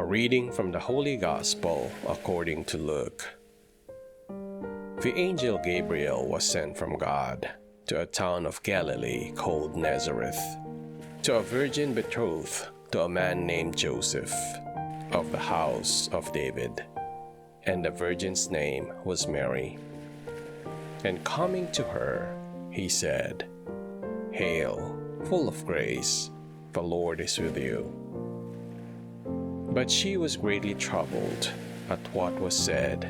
A reading from the Holy Gospel according to Luke. The angel Gabriel was sent from God to a town of Galilee called Nazareth, to a virgin betrothed to a man named Joseph, of the house of David, and the virgin's name was Mary. And coming to her, he said, "Hail, full of grace, the Lord is with you." But she was greatly troubled at what was said,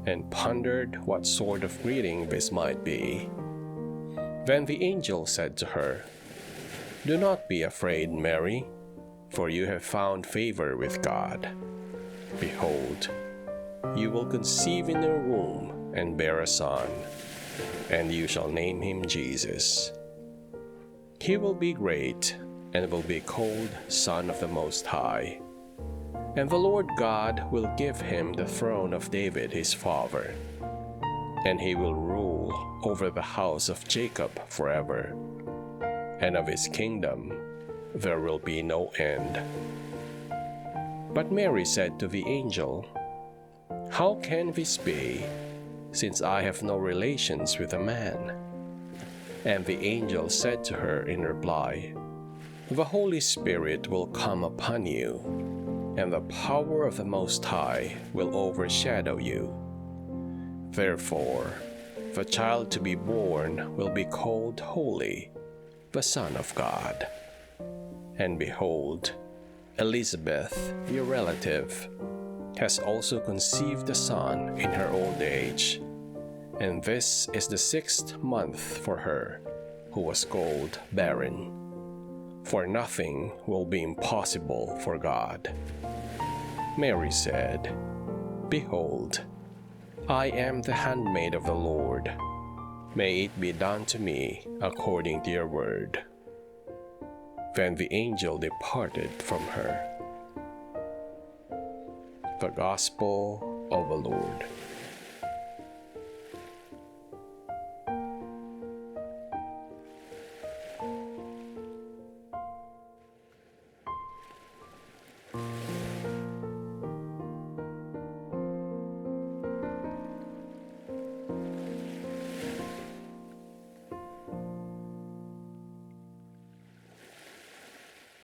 and pondered what sort of greeting this might be. Then the angel said to her, "Do not be afraid, Mary, for you have found favor with God. Behold, you will conceive in your womb and bear a son, and you shall name him Jesus. He will be great and will be called Son of the Most High. And the Lord God will give him the throne of David his father, and he will rule over the house of Jacob forever, and of his kingdom there will be no end." But Mary said to the angel, "How can this be, since I have no relations with a man?" And the angel said to her in reply, "The Holy Spirit will come upon you, and the power of the Most High will overshadow you. Therefore, the child to be born will be called Holy, the Son of God. And behold, Elizabeth, your relative, has also conceived a son in her old age, and this is the 6th month for her, who was called barren. For nothing will be impossible for God." Mary said, "Behold, I am the handmaid of the Lord. May it be done to me according to your word." Then the angel departed from her. The Gospel of the Lord.